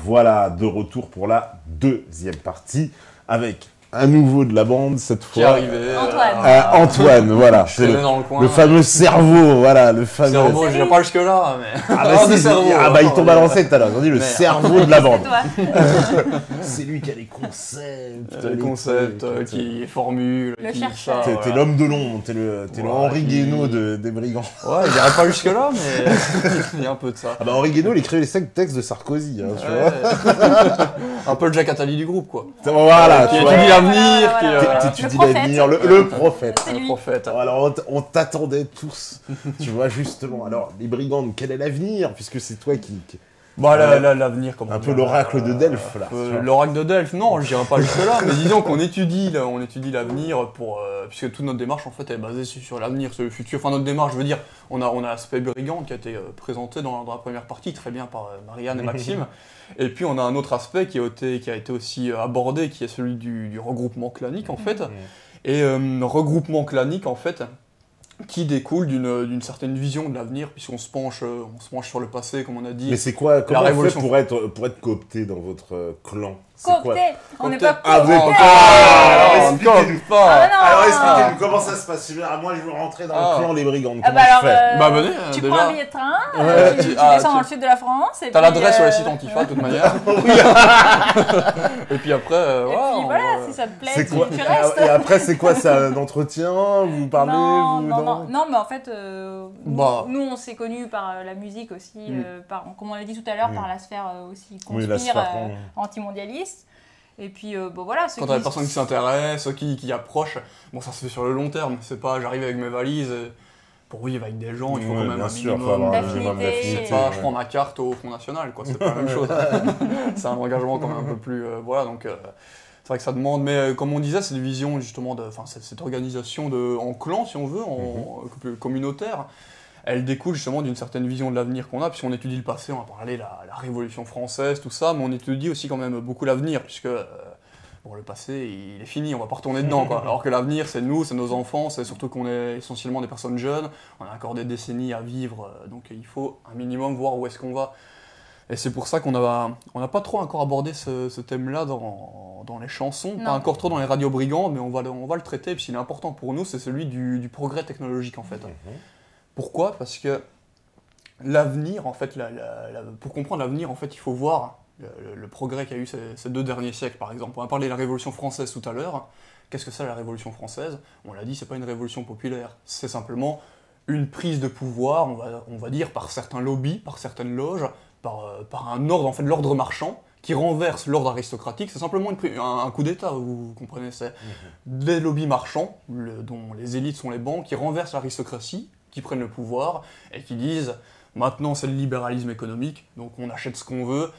Voilà, de retour pour la deuxième partie avec un nouveau de la bande cette fois. Qui est arrivé. Antoine, voilà. C'est le fameux cerveau, voilà, le fameux. Cerveau, j'irai pas jusque là, mais. Il tombe à l'ancêtre tout à l'heure. On dit le cerveau de la bande. C'est lui qui a les concepts. Les concepts, qui formule. Le chercheur. T'es l'homme de l'ombre, t'es le Henri Guénaud des brigands. Ouais, il irait pas jusque là, mais il y a un peu de ça. Ah bah Henri Guénaud, il écrivait les 5 textes de Sarkozy, hein, tu vois. Un peu le Jack Attali du groupe, quoi. Voilà, tu vois. L'avenir, tu dis l'avenir, le prophète. Le prophète. Alors on t'attendait tous, tu vois justement. Alors les brigandes, quel est l'avenir, puisque c'est toi qui... Bah l'avenir, comment un peu l'oracle de Delphes là. L'oracle de Delphes, non, je dirais pas jusque là, mais disons qu'on étudie l'avenir puisque toute notre démarche en fait est basée sur l'avenir, sur le futur. Enfin notre démarche, je veux dire, on a l'aspect brigand qui a été présenté dans la première partie très bien par Marianne et Maxime. Et puis on a un autre aspect qui a été aussi abordé, qui est celui du regroupement clanique en fait. Et regroupement clanique en fait, qui découle d'une certaine vision de l'avenir, puisqu'on se penche sur le passé, comme on a dit. Mais c'est quoi, comment on fait pour être coopté dans votre clan? Coopté. On n'est pas coopté. Alors expliquez-nous comment ça se passe. Moi je veux rentrer dans le clan les brigandes. Comment je fais? Venez, tu prends un billet de train, tu descends dans le sud de la France. T'as l'adresse sur le site Antifa de toute manière. Et puis après, voilà, si ça te plaît, tu restes. Et après c'est quoi, c'est un entretien? Vous parlez? Non, mais en fait, nous on s'est connus par la musique aussi, comme on l'a dit tout à l'heure, par la sphère aussi conspire antimondialiste. Et puis voilà. Quand t'as des personnes qui s'intéressent, qui approchent, bon ça se fait sur le long terme, c'est pas j'arrive avec mes valises, pour vivre avec des gens, il faut quand même un minimum d'affinité. C'est pas je prends ma carte au Front National, quoi, c'est pas la même chose. C'est un engagement quand même un peu plus. Voilà, donc c'est vrai que ça demande, mais comme on disait, c'est une vision justement cette organisation en clan, si on veut, communautaire. Elle découle justement d'une certaine vision de l'avenir qu'on a, puisqu'on étudie le passé, on va parler de la Révolution française, tout ça, mais on étudie aussi quand même beaucoup l'avenir, puisque le passé, il est fini, on va pas retourner dedans, quoi. Alors que l'avenir, c'est nous, c'est nos enfants, c'est surtout qu'on est essentiellement des personnes jeunes, on a encore des décennies à vivre, donc il faut un minimum voir où est-ce qu'on va. Et c'est pour ça qu'on n'a pas trop encore abordé ce thème-là dans les chansons, pas encore trop dans les radios brigands, mais on va le traiter, puisqu'il est important pour nous, c'est celui du progrès technologique, en fait. Pourquoi ? Parce que l'avenir, en fait, pour comprendre l'avenir, en fait, il faut voir le progrès qu'il y a eu ces 2 derniers siècles, par exemple. On a parlé de la Révolution française tout à l'heure. Qu'est-ce que c'est la Révolution française ? On l'a dit, c'est pas une révolution populaire. C'est simplement une prise de pouvoir, on va dire, par certains lobbies, par certaines loges, par un ordre, en fait, l'ordre marchand, qui renverse l'ordre aristocratique. C'est simplement un coup d'État, vous comprenez, c'est des lobbies marchands, dont les élites sont les banques, qui renversent l'aristocratie, qui prennent le pouvoir et qui disent maintenant c'est le libéralisme économique, donc on achète ce qu'on veut,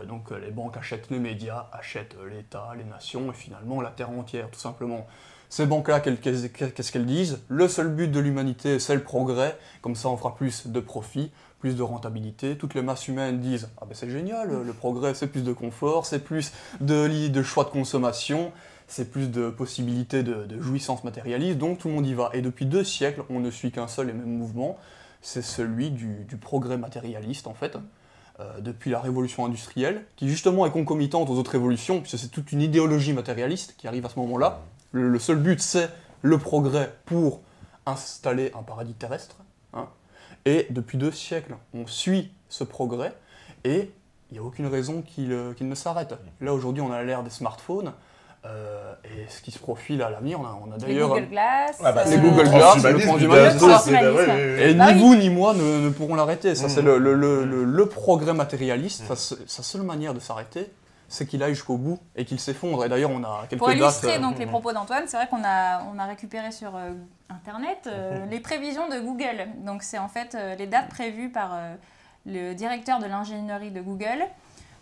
donc les banques achètent les médias, achètent l'État, les nations et finalement la terre entière tout simplement. Ces banques-là, qu'est-ce qu'elles disent ? Le seul but de l'humanité c'est le progrès, comme ça on fera plus de profit, plus de rentabilité. Toutes les masses humaines disent ah ben c'est génial, le progrès c'est plus de confort, c'est plus de choix de consommation, c'est plus de possibilités de jouissance matérialiste, donc tout le monde y va. Et depuis 2 siècles, on ne suit qu'un seul et même mouvement, c'est celui du progrès matérialiste, en fait, depuis la révolution industrielle, qui justement est concomitante aux autres révolutions, puisque c'est toute une idéologie matérialiste qui arrive à ce moment-là. Le seul but, c'est le progrès pour installer un paradis terrestre. Et depuis 2 siècles, on suit ce progrès, et il n'y a aucune raison qu'il ne s'arrête. Là, aujourd'hui, on a l'ère des smartphones, et ce qui se profile à l'avenir, on a d'ailleurs... Les Google Glass, les Google Glass, le transhumanisme, et ni vous ni moi ne pourrons l'arrêter. Ça, c'est le progrès matérialiste. Sa seule manière de s'arrêter, c'est qu'il aille jusqu'au bout et qu'il s'effondre. Et d'ailleurs, on a quelques dates... Pour illustrer donc les propos d'Antoine, c'est vrai qu'on a récupéré sur Internet les prévisions de Google. Donc c'est en fait les dates prévues par le directeur de l'ingénierie de Google,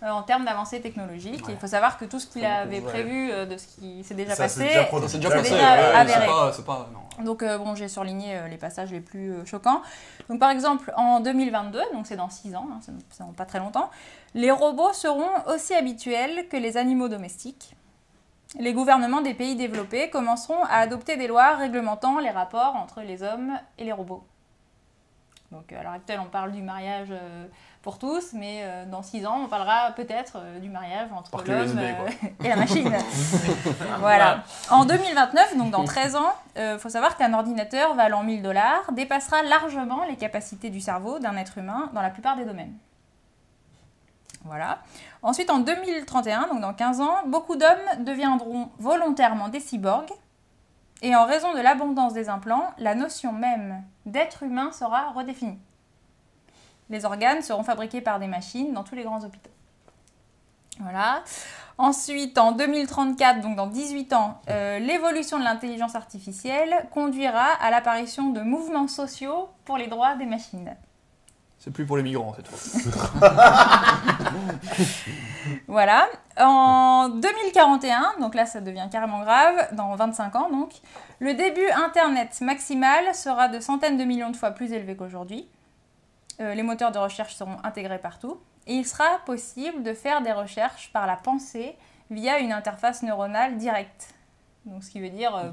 en termes d'avancées technologiques. Il faut savoir que tout ce qu'il avait prévu de ce qui s'est déjà passé, c'est déjà avéré. Donc j'ai surligné les passages les plus choquants. Donc par exemple, en 2022, donc c'est dans 6 ans, c'est dans pas très longtemps, les robots seront aussi habituels que les animaux domestiques. Les gouvernements des pays développés commenceront à adopter des lois réglementant les rapports entre les hommes et les robots. Donc à l'heure actuelle, on parle du mariage pour tous, mais dans 6 ans, on parlera peut-être du mariage entre l'homme et la machine. Voilà. En 2029, donc dans 13 ans, faut savoir qu'un ordinateur valant $1000 dépassera largement les capacités du cerveau d'un être humain dans la plupart des domaines. Voilà. Ensuite, en 2031, donc dans 15 ans, beaucoup d'hommes deviendront volontairement des cyborgs. Et en raison de l'abondance des implants, la notion même d'être humain sera redéfinie. Les organes seront fabriqués par des machines dans tous les grands hôpitaux. Voilà. Ensuite, en 2034, donc dans 18 ans, l'évolution de l'intelligence artificielle conduira à l'apparition de mouvements sociaux pour les droits des machines. C'est plus pour les migrants cette fois. Voilà. En 2041, donc là ça devient carrément grave, dans 25 ans donc, le début Internet maximal sera de centaines de millions de fois plus élevé qu'aujourd'hui. Les moteurs de recherche seront intégrés partout. Et il sera possible de faire des recherches par la pensée via une interface neuronale directe. Donc ce qui veut dire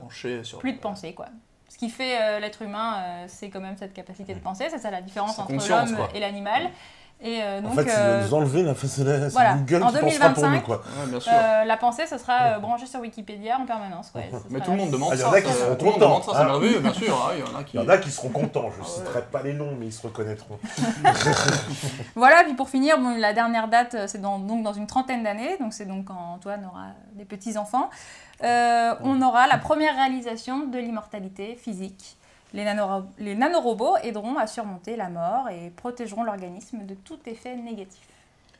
plus de pensée quoi. Ce qui fait l'être humain, c'est quand même cette capacité de penser. C'est ça la différence entre l'homme et l'animal. Et donc, en fait, ils nous enlever la facilité. Voilà. Google en qui pensera pour nous, quoi. Ouais, bien sûr. La pensée, ce sera branché sur Wikipédia en permanence. Quoi. Mais tout le monde demande ça. Il y en a qui seront contents. C'est merveilleux, bien sûr. Il y en a qui seront contents. Je ne citerai pas les noms, mais ils se reconnaîtront. Voilà, puis pour finir, bon, la dernière date, c'est donc dans une trentaine d'années. Donc c'est donc quand Antoine aura des petits-enfants. On aura la première réalisation de l'immortalité physique. Les nanorobots aideront à surmonter la mort et protégeront l'organisme de tout effet négatif.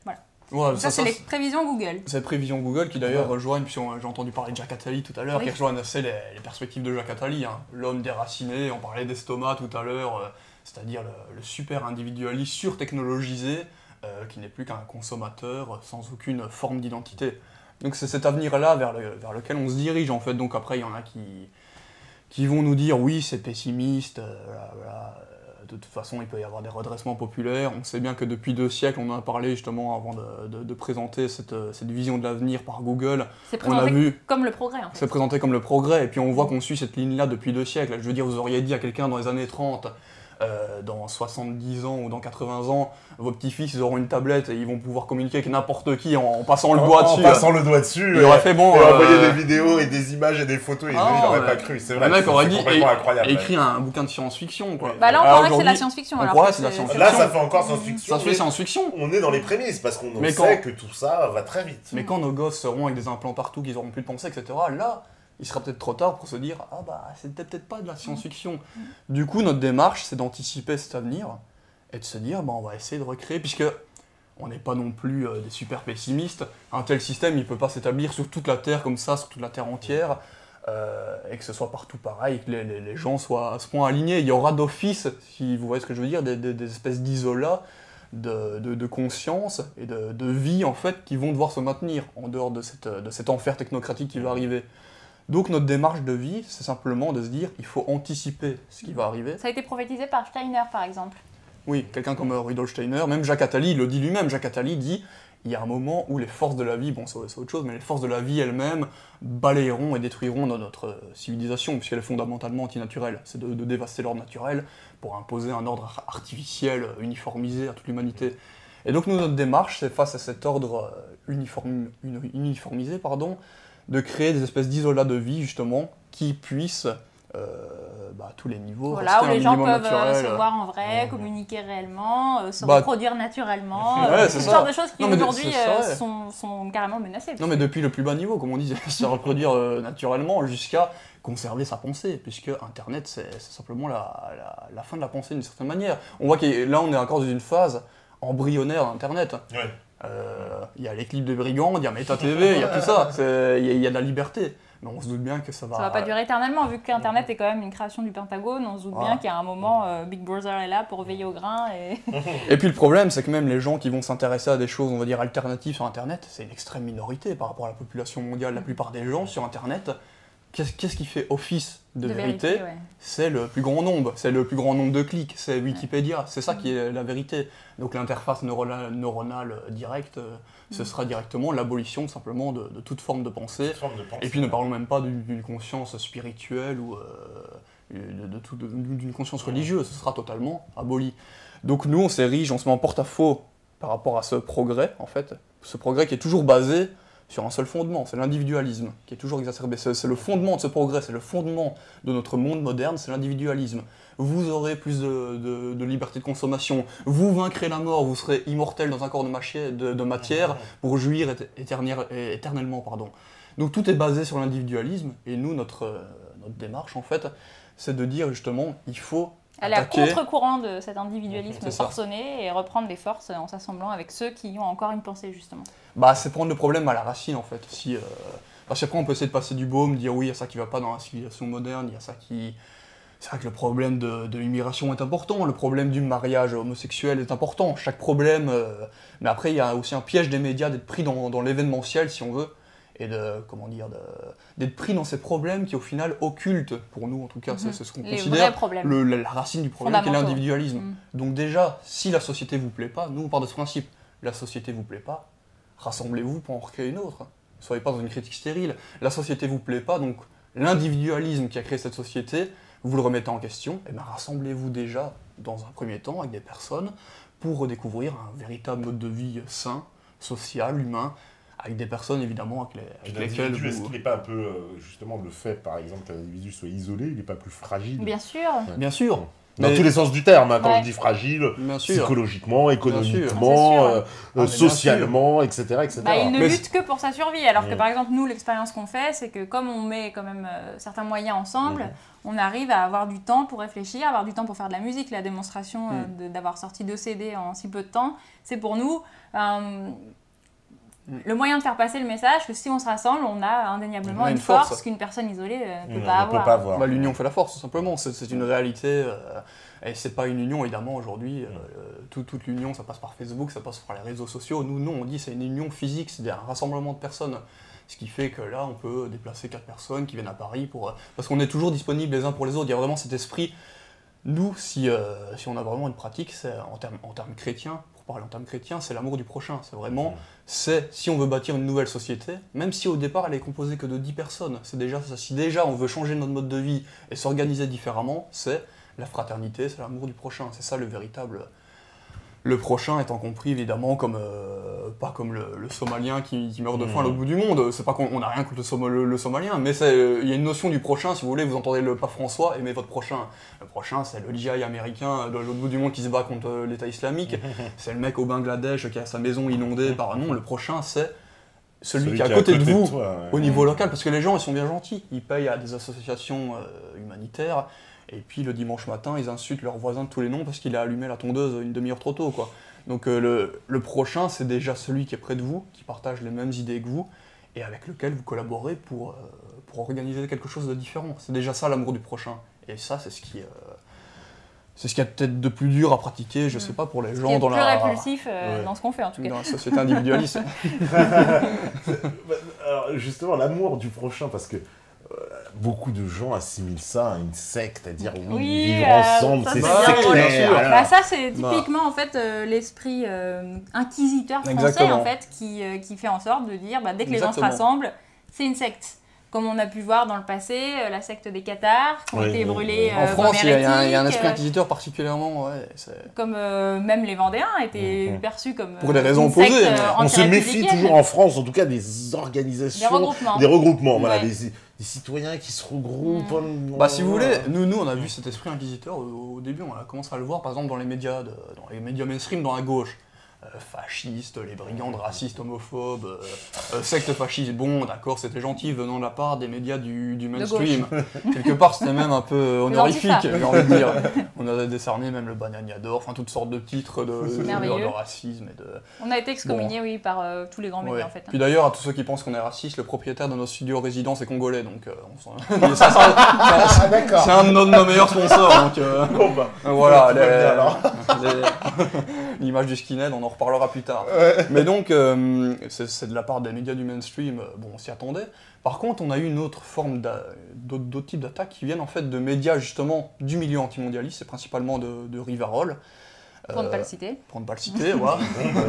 Voilà. Ouais, ça c'est les prévisions Google. Cette prévision Google qui d'ailleurs rejoignent, puis j'ai entendu parler de Jacques Attali tout à l'heure, qui rejoignent assez les perspectives de Jacques Attali. Hein. L'homme déraciné, on parlait d'estomac tout à l'heure, c'est-à-dire le super individualiste surtechnologisé qui n'est plus qu'un consommateur sans aucune forme d'identité. Donc c'est cet avenir-là vers lequel on se dirige en fait. Donc après il y en a qui vont nous dire oui c'est pessimiste, de toute façon il peut y avoir des redressements populaires. On sait bien que depuis 2 siècles, on en a parlé justement avant de présenter cette vision de l'avenir par Google. C'est présenté comme le progrès en fait. C'est présenté comme le progrès et puis on voit qu'on suit cette ligne-là depuis 2 siècles. Je veux dire, vous auriez dit à quelqu'un dans les années 30, dans 70 ans ou dans 80 ans, vos petits-fils ils auront une tablette et ils vont pouvoir communiquer avec n'importe qui en passant le doigt dessus. En passant le doigt dessus. Il aurait fait bon. Et envoyer des vidéos et des images et des photos, il n'aurait pas cru. C'est vrai. Le mec aurait dit incroyable. Écrit un bouquin de science-fiction. Quoi. Bah là, on croirait que c'est la science-fiction. Là, ça fait encore science-fiction. Ça fait science-fiction. On est dans les prémices parce qu'on sait que tout ça va très vite. Mais quand nos gosses seront avec des implants partout, qu'ils auront plus de pensée, etc., là, il sera peut-être trop tard pour se dire « Ah bah, c'était peut-être pas de la science-fiction ». Du coup, notre démarche, c'est d'anticiper cet avenir et de se dire bah, « On va essayer de recréer », puisque on n'est pas non plus des super pessimistes. Un tel système, il peut pas s'établir sur toute la Terre comme ça, sur toute la Terre entière, et que ce soit partout pareil, que les gens soient à ce point alignés. Il y aura d'office, si vous voyez ce que je veux dire, des espèces d'isolats de conscience et de vie, en fait, qui vont devoir se maintenir en dehors de cet enfer technocratique qui va arriver. Donc notre démarche de vie, c'est simplement de se dire il faut anticiper ce qui va arriver. Ça a été prophétisé par Steiner, par exemple. Oui, quelqu'un comme Rudolf Steiner, même Jacques Attali, il le dit lui-même. Jacques Attali dit il y a un moment où les forces de la vie, bon c'est autre chose, mais les forces de la vie elles-mêmes balayeront et détruiront notre civilisation, puisqu'elle est fondamentalement antinaturelle. C'est de dévaster l'ordre naturel pour imposer un ordre artificiel, uniformisé à toute l'humanité. Et donc nous, notre démarche, c'est face à cet ordre uniformisé, de créer des espèces d'isolats de vie, justement, qui puissent, à tous les niveaux, voilà, où les gens peuvent naturel. se voir en vrai, communiquer réellement, se reproduire naturellement, ouais, ce genre de choses qui aujourd'hui sont carrément menacées. Non mais depuis le plus bas niveau, comme on dit, se reproduire naturellement jusqu'à conserver sa pensée, puisque Internet c'est simplement la fin de la pensée d'une certaine manière. On voit que là on est encore dans une phase embryonnaire d'Internet. Ouais. Il y a les clips de brigands, il y a Meta TV, il y a tout ça, il y a de la liberté. Mais on se doute bien que ça va pas durer éternellement, vu qu'Internet est quand même une création du Pentagone, on se doute bien qu'il y a un moment, Big Brother est là pour veiller au grain. Et puis le problème, c'est que même les gens qui vont s'intéresser à des choses, on va dire, alternatives sur Internet, c'est une extrême minorité par rapport à la population mondiale. La plupart des gens sur Internet, qu'est-ce qui fait office de vérité? C'est le plus grand nombre, c'est le plus grand nombre de clics, c'est Wikipédia, c'est ça qui est la vérité. Donc l'interface neuronale directe, ce sera directement l'abolition simplement de toute forme de pensée. Et puis ne parlons même pas d'une conscience spirituelle ou d'une conscience religieuse, ce sera totalement aboli. Donc nous, on s'érige, on se met en porte-à-faux par rapport à ce progrès, en fait. Ce progrès qui est toujours basé sur un seul fondement, c'est l'individualisme, qui est toujours exacerbé. C'est le fondement de ce progrès, c'est le fondement de notre monde moderne, c'est l'individualisme. Vous aurez plus de liberté de consommation, vous vaincrez la mort, vous serez immortel dans un corps de matière pour jouir éternellement. Donc tout est basé sur l'individualisme, et nous, notre démarche, en fait, c'est de dire justement, il faut aller à contre-courant de cet individualisme forcené et reprendre les forces en s'assemblant avec ceux qui ont encore une pensée, justement. C'est prendre le problème à la racine, en fait. Parce qu'après, on peut essayer de passer du baume, dire oui, il y a ça qui ne va pas dans la civilisation moderne, il y a ça qui... C'est vrai que le problème de l'immigration est important, le problème du mariage homosexuel est important, chaque problème... Mais après, il y a aussi un piège des médias d'être pris dans l'événementiel, si on veut, et d'être pris dans ces problèmes qui au final occultent, pour nous en tout cas, c'est ce qu'on considère la racine du problème qui est l'individualisme. Donc déjà, si la société vous plaît pas, nous on part de ce principe, la société vous plaît pas, rassemblez-vous pour en recréer une autre. Ne soyez pas dans une critique stérile. La société vous plaît pas, donc l'individualisme qui a créé cette société, vous le remettez en question, et bien rassemblez-vous déjà dans un premier temps avec des personnes pour redécouvrir un véritable mode de vie sain, social, humain, avec des personnes évidemment avec lesquelles vous... Est-ce qu'il n'est pas un peu, justement, le fait, par exemple, que l'individu soit isolé, il n'est pas plus fragile? Bien sûr. Ouais. Bien sûr. Dans tous les sens du terme, quand on dit fragile, psychologiquement, économiquement, socialement, etc. Il ne lutte que pour sa survie, alors que par exemple, nous, l'expérience qu'on fait, c'est que comme on met quand même certains moyens ensemble, on arrive à avoir du temps pour réfléchir, avoir du temps pour faire de la musique. La démonstration d'avoir sorti 2 CD en si peu de temps, c'est pour nous... le moyen de faire passer le message que si on se rassemble, on a indéniablement une force qu'une personne isolée ne peut pas avoir. L'union fait la force, tout simplement. C'est une réalité. Et c'est pas une union, évidemment, aujourd'hui. Toute l'union, ça passe par Facebook, ça passe par les réseaux sociaux. Nous, non, on dit c'est une union physique, c'est un rassemblement de personnes. Ce qui fait que là, on peut déplacer 4 personnes qui viennent à Paris parce qu'on est toujours disponibles les uns pour les autres. Il y a vraiment cet esprit. Nous, si on a vraiment une pratique, c'est en termes chrétiens, parler en termes chrétiens, c'est l'amour du prochain. C'est vraiment, si on veut bâtir une nouvelle société, même si au départ elle est composée que de 10 personnes, c'est déjà ça. Si déjà on veut changer notre mode de vie et s'organiser différemment, c'est la fraternité, c'est l'amour du prochain. C'est ça le véritable... Le prochain étant compris évidemment comme pas comme le Somalien qui meurt de faim à l'autre bout du monde. C'est pas qu'on n'a rien contre le Somalien, mais il y a une notion du prochain. Si vous voulez, vous entendez le pape François, aimez votre prochain. Le prochain, c'est le djihad américain de l'autre bout du monde qui se bat contre l'État islamique. C'est le mec au Bangladesh qui a sa maison inondée par un nom. Le prochain, c'est celui qui est à côté de vous, au niveau local, parce que les gens, ils sont bien gentils. Ils payent à des associations humanitaires. Et puis le dimanche matin, ils insultent leur voisin de tous les noms parce qu'il a allumé la tondeuse une demi-heure trop tôt, quoi. Donc le prochain, c'est déjà celui qui est près de vous, qui partage les mêmes idées que vous, et avec lequel vous collaborez pour organiser quelque chose de différent. C'est déjà ça l'amour du prochain. Et ça, c'est ce qui est peut-être de plus dur à pratiquer, je sais pas, pour les gens dans la... C'est plus répulsif dans ce qu'on fait, en tout cas. Dans la société individualiste. Alors justement, l'amour du prochain, parce que beaucoup de gens assimilent ça à une secte, à dire vivre ensemble, c'est sectaire. Ça, c'est typiquement en fait l'esprit inquisiteur français en fait qui fait en sorte de dire dès que les gens se rassemblent, c'est une secte. Comme on a pu voir dans le passé, la secte des Cathares, qui ont été brûlés en France, il y a un esprit inquisiteur particulièrement... comme même les Vendéens étaient perçus comme pour des raisons opposées. On se méfie toujours en France, en tout cas, des organisations, des regroupements. Voilà, des citoyens qui se regroupent. Si vous voulez, nous on a vu cet esprit inquisiteur au début, on a commencé à le voir par exemple dans les médias mainstream, dans la gauche. Fascistes, les brigands racistes, homophobes, secte fasciste, bon d'accord, c'était gentil venant de la part des médias du mainstream. Quelque part c'était même un peu honorifique, j'ai envie de dire. On a décerné même le Bagnaniador, enfin toutes sortes de titres de racisme. On a été excommuniés par tous les grands médias en fait. Puis d'ailleurs, à tous ceux qui pensent qu'on est raciste, le propriétaire de nos studios résidence est congolais, donc c'est un de nos meilleurs sponsors. Donc, voilà, l'image du skinhead, on en reparlera plus tard. Mais donc, c'est de la part des médias du mainstream, bon, on s'y attendait. Par contre, on a eu une autre forme d'autres types d'attaques qui viennent en fait de médias justement du milieu antimondialiste, c'est principalement de Rivarol. Pour ne pas le citer. Pour ne pas le citer, voilà.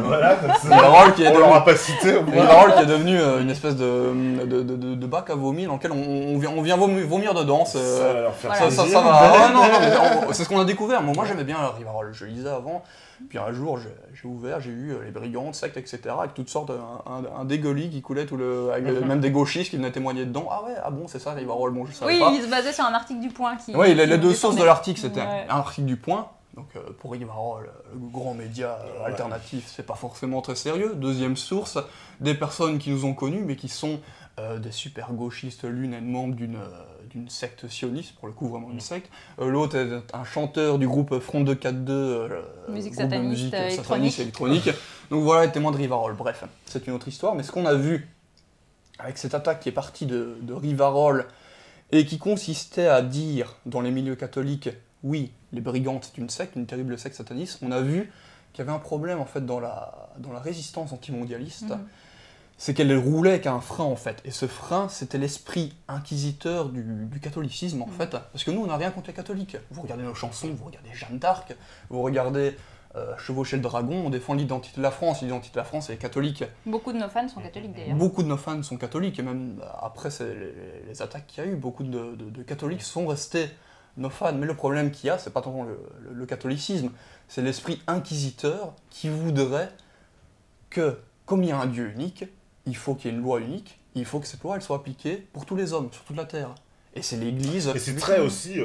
Voilà, Rivarol qui est devenu, l'aura pas cité, Rivarol qui est devenu une espèce de bac à vomir dans lequel on vient vomir dedans. Ça va. Non, c'est ce qu'on a découvert. Moi j'aimais bien Rivarol, je lisais avant. Puis un jour j'ai ouvert, j'ai eu les brigands, sectes, etc. avec toutes sortes, un dégueulis qui coulait avec même des gauchistes qui venaient témoigner dedans. Ah ouais, ah bon, c'est ça Rivarol, bon je savais pas. Oui, il se basait sur un article du Point. Oui, les deux sources de l'article, c'était un article du Point. Donc pour Rivarol, le grand média alternatif, c'est pas forcément très sérieux. Deuxième source, des personnes qui nous ont connus, mais qui sont des super gauchistes. L'une est membre d'une secte sioniste, pour le coup vraiment une secte. L'autre est un chanteur du groupe Front 242, musique groupe de sataniste, électronique. Donc voilà les témoins de Rivarol. Bref, c'est une autre histoire. Mais ce qu'on a vu avec cette attaque qui est partie de Rivarol et qui consistait à dire dans les milieux catholiques, oui, les brigands, c'est une secte, une terrible secte sataniste. On a vu qu'il y avait un problème en fait dans la résistance antimondialiste. C'est qu'elle roulait avec un frein en fait. Et ce frein, c'était l'esprit inquisiteur du catholicisme en fait. Parce que nous, on n'a rien contre les catholiques. Vous regardez nos chansons, vous regardez Jeanne d'Arc, vous regardez Chevaucher le dragon, on défend l'identité de la France. L'identité de la France, elle est catholique. Beaucoup de nos fans sont catholiques d'ailleurs. Beaucoup de nos fans sont catholiques. Et même après les attaques qu'il y a eu, beaucoup de catholiques sont restés nos fans, mais le problème qu'il y a, c'est pas tant le catholicisme, c'est l'esprit inquisiteur qui voudrait que, comme il y a un Dieu unique, il faut qu'il y ait une loi unique, il faut que cette loi elle soit appliquée pour tous les hommes, sur toute la terre. Et c'est l'Église... Et c'est très aussi,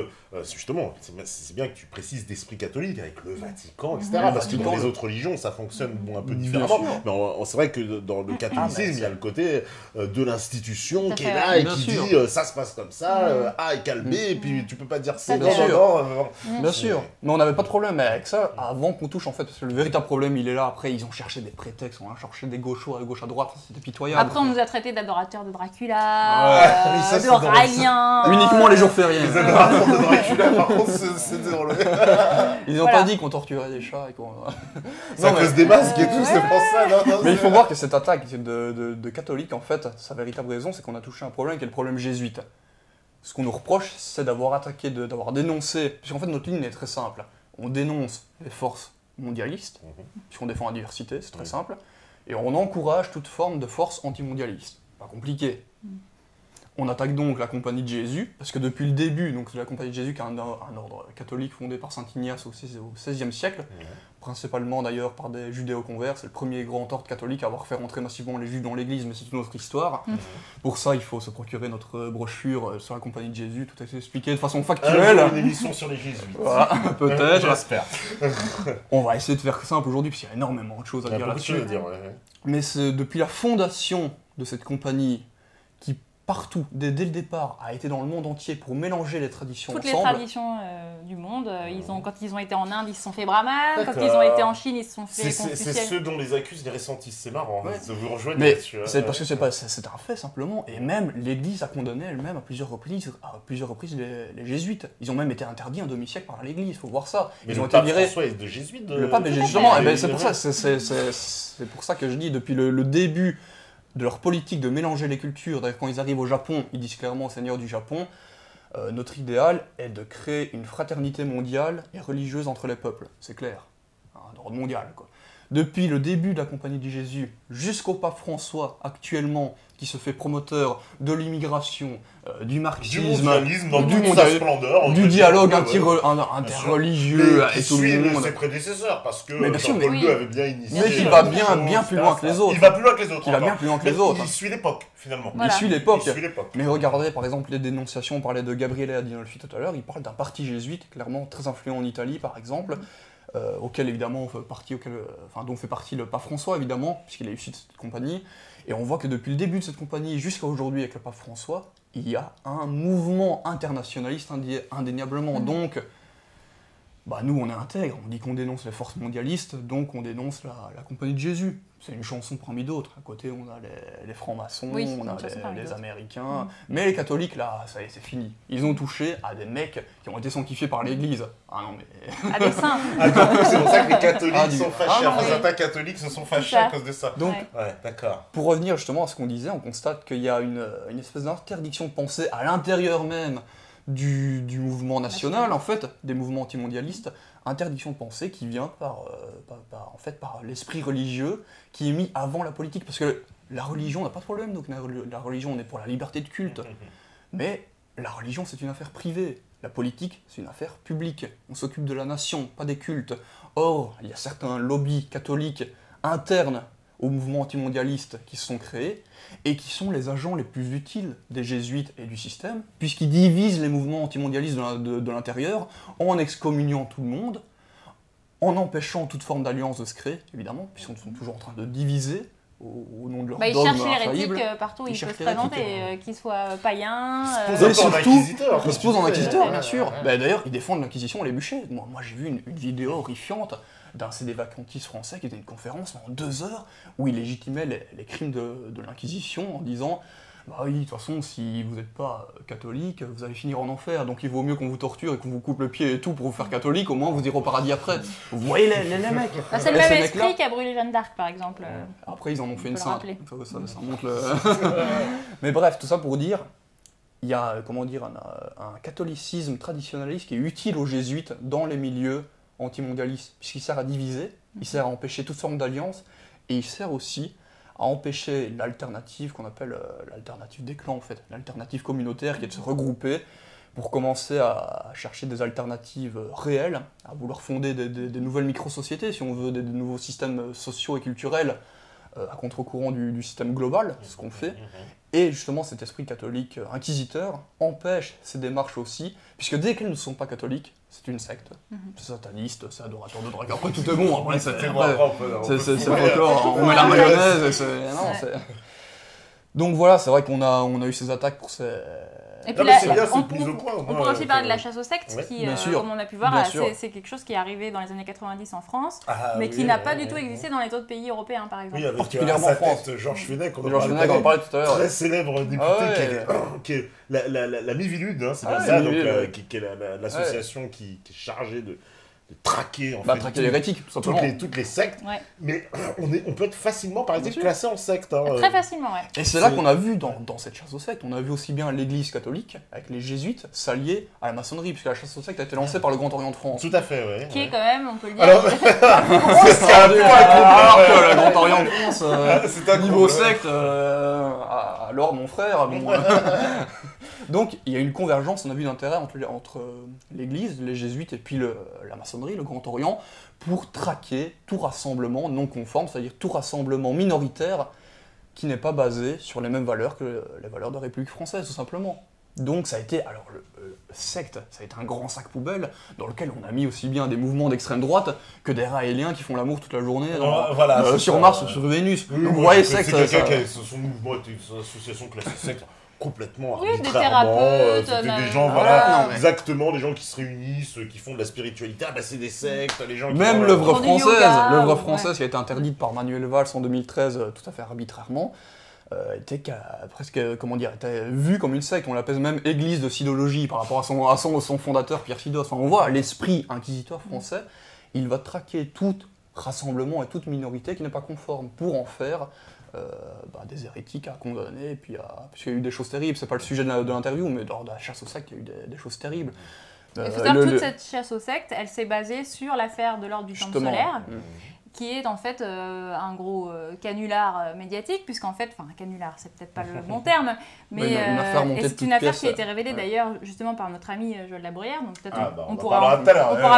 justement, c'est bien que tu précises d'esprit catholique avec le Vatican, etc. Parce que dans les autres religions, ça fonctionne un peu différemment. Mais c'est vrai que dans le catholicisme, il y a le côté de l'institution qui est là et qui dit ça se passe comme ça, A égale B, et puis tu peux pas dire ça. Bien sûr. Mais on n'avait pas de problème avec ça avant qu'on touche en fait, parce que le véritable problème il est là. Après, ils ont cherché des prétextes, on a cherché des gauchos à gauche à droite, c'était pitoyable. Après, on nous a traités d'adorateurs de Dracula, de Raïens. Uniquement les jours fériés. Les adorateurs de Dracula, par contre, c'est drôle. Ils n'ont pas dit qu'on torturait des chats et qu'on... C'est à cause des masques et tout, c'est pour ça. Mais il faut voir que cette attaque de catholiques, en fait, sa véritable raison, c'est qu'on a touché un problème qui est le problème jésuite. Ce qu'on nous reproche, c'est d'avoir attaqué, d'avoir dénoncé... Parce qu'en fait, notre ligne est très simple. On dénonce les forces mondialistes, puisqu'on défend la diversité, c'est très simple, et on encourage toute forme de force antimondialiste. Pas compliqué. On attaque donc la Compagnie de Jésus, parce que depuis le début, donc la Compagnie de Jésus, qui est un ordre catholique fondé par saint Ignace au XVIe siècle, principalement d'ailleurs par des judéo-converts, c'est le premier grand ordre catholique à avoir fait rentrer massivement les juifs dans l'église, mais c'est une autre histoire. Pour ça, il faut se procurer notre brochure sur la Compagnie de Jésus, tout est expliqué de façon factuelle. Une émission sur les jésuites. Voilà, peut-être. J'espère. On va essayer de faire simple aujourd'hui, parce qu'il y a énormément de choses à dire là-dessus. Mais c'est depuis la fondation de cette compagnie, qui partout, dès le départ, a été dans le monde entier pour mélanger les traditions toutes ensemble. Toutes les traditions du monde. Quand ils ont été en Inde, ils se sont fait brahmanes. Quand ils ont été en Chine, ils se sont fait confuciens. C'est ceux dont les accusent les récentistes. C'est marrant. Vous rejoignez mais là-dessus. C'est parce que c'est un fait, simplement. Et même, l'Église a condamné elle-même à plusieurs reprises les jésuites. Ils ont même été interdits un demi-siècle par l'Église, il faut voir ça. Mais ils le ont pape été virés. François est de jésuite. Le pape est justement. C'est pour ça. C'est pour ça que je dis, depuis le début de leur politique de mélanger les cultures, quand ils arrivent au Japon, ils disent clairement au Seigneur du Japon, notre idéal est de créer une fraternité mondiale et religieuse entre les peuples, c'est clair, un ordre mondial quoi. Depuis le début de la Compagnie de Jésus jusqu'au pape François actuellement, qui se fait promoteur de l'immigration, du marxisme, du dialogue interreligieux et tout le monde. Ses prédécesseurs, parce que Jean-Paul II avait bien initié. Mais qui va bien plus loin que les autres. Il va plus loin que les autres. Il va bien plus loin que les autres. Il suit l'époque, finalement. Il suit l'époque. Mais regardez, par exemple, les dénonciations, on parlait de Gabriele Adinolfi tout à l'heure, il parle d'un parti jésuite, clairement très influent en Italie, par exemple, auquel évidemment dont fait partie le pape François, évidemment, puisqu'il est issu de cette compagnie. Et on voit que depuis le début de cette compagnie jusqu'à aujourd'hui avec le pape François, il y a un mouvement internationaliste indéniablement. Donc, bah nous on est intègre, on dit qu'on dénonce les forces mondialistes, donc on dénonce la Compagnie de Jésus. C'est une chanson parmi d'autres. À côté, on a les francs-maçons, on a les Américains. Mais les catholiques, là, ça y est, c'est fini. Ils ont touché à des mecs qui ont été sanctifiés par l'Église. Ah non, mais... À des saints. C'est pour ça que les catholiques sont fâchés. Certains catholiques se sont fâchés à cause de ça. Donc, d'accord. Pour revenir justement à ce qu'on disait, on constate qu'il y a une espèce d'interdiction de pensée à l'intérieur même du mouvement national, en fait, des mouvements antimondialistes, interdiction de pensée qui vient par l'esprit religieux qui est mis avant la politique. Parce que la religion n'a pas de problème, donc la religion, on est pour la liberté de culte. Mais la religion, c'est une affaire privée. La politique, c'est une affaire publique. On s'occupe de la nation, pas des cultes. Or, il y a certains lobbies catholiques internes au mouvement antimondialiste qui se sont créés et qui sont les agents les plus utiles des jésuites et du système, puisqu'ils divisent les mouvements antimondialistes de l'intérieur en excommuniant tout le monde, en empêchant toute forme d'alliance de se créer, évidemment, puisqu'ils sont toujours en train de diviser au nom de leur dogme infaillible. Ils cherchent l'hérétique partout où ils peuvent se présenter, qu'ils soient païens. Ils se posent en inquisiteur, bien sûr. D'ailleurs, ils défendent l'Inquisition, les bûchers. Moi j'ai vu une vidéo horrifiante d'un sédévacantiste français qui était une conférence en 2 heures où il légitimait les crimes de l'Inquisition en disant bah oui, de toute façon, si vous n'êtes pas catholique, vous allez finir en enfer, donc il vaut mieux qu'on vous torture et qu'on vous coupe le pied et tout pour vous faire catholique, au moins vous irez au paradis après. Vous voyez les mecs. C'est le même esprit qui a brûlé Jeanne d'Arc, par exemple. Après, ils en ont fait une sainte. Ça montre le... Mais bref, tout ça pour dire, il y a un catholicisme traditionnaliste qui est utile aux jésuites dans les milieux antimondialistes, puisqu'il sert à diviser, il sert à empêcher toute forme d'alliance, et il sert aussi à empêcher l'alternative qu'on appelle l'alternative des clans, en fait, l'alternative communautaire qui est de se regrouper pour commencer à chercher des alternatives réelles, à vouloir fonder des nouvelles micro-sociétés, si on veut, des nouveaux systèmes sociaux et culturels à contre-courant du système global, c'est ce qu'on fait. Et justement, cet esprit catholique inquisiteur empêche ces démarches aussi, puisque dès qu'elles ne sont pas catholiques, c'est une secte. C'est sataniste, c'est adorateur de drague. Après, tout est bon. Après, c'est folklore. On met la mayonnaise. Donc voilà, c'est vrai qu'on a eu ces attaques pour ces... Et puis là, on pourrait aussi parler de la chasse aux sectes, qui, comme on a pu voir, c'est quelque chose qui est arrivé dans les années 90 en France, mais qui n'a pas du tout existé dans les autres pays européens, par exemple. Oui, avec particulièrement en France. Georges Fenech, on en parlait tout à l'heure. Très célèbre député, qui est la Mivilude, c'est bien ça, qui est l'association qui est chargée de traquer traquer l'hérétique, tout simplement. Toutes les sectes, mais on peut être facilement, par exemple, classé en secte. Très facilement, Et c'est là qu'on a vu, dans cette chasse aux sectes, on a vu aussi bien l'église catholique, avec les jésuites, s'allier à la maçonnerie, puisque la chasse aux sectes a été lancée par le Grand Orient de France. Tout à fait, oui. Qui est quand même, on peut le dire... Alors que le Grand Orient de France, c'est un niveau secte, alors mon frère... Donc, il y a une convergence, on a vu d'intérêt entre l'église, les jésuites et puis la maçonnerie, le Grand Orient, pour traquer tout rassemblement non conforme, c'est-à-dire tout rassemblement minoritaire qui n'est pas basé sur les mêmes valeurs que les valeurs de la République française, tout simplement. Donc ça a été, alors le secte, ça a été un grand sac poubelle dans lequel on a mis aussi bien des mouvements d'extrême droite que des raéliens qui font l'amour toute la journée sur Mars ou sur Vénus. Oui, donc vous voyez, secte... C'est quelqu'un qui a son mouvement, une association classée secte. Complètement arbitrairement, des thérapeutes, c'était des gens, exactement, des gens qui se réunissent, qui font de la spiritualité, c'est des sectes, les gens qui... Même l'œuvre française qui a été interdite par Manuel Valls en 2013, tout à fait arbitrairement, était était vue comme une secte, on l'appelle même église de sidologie par rapport à son fondateur Pierre Sidos. Enfin, on voit l'esprit inquisiteur français, il va traquer tout rassemblement et toute minorité qui n'est pas conforme pour en faire des hérétiques à condamner, et puis puisqu'il y a eu des choses terribles, c'est pas le sujet de l'interview, mais lors de la chasse aux sectes, il y a eu des choses terribles. Il faut savoir que toute cette chasse aux sectes, elle s'est basée sur l'affaire de l'ordre du Temple solaire, qui est en fait un gros canular médiatique, puisqu'en fait, enfin un canular, c'est peut-être pas le bon terme, mais c'est une affaire qui a été révélée d'ailleurs justement par notre ami Joël Labruyère, donc peut-être on pourra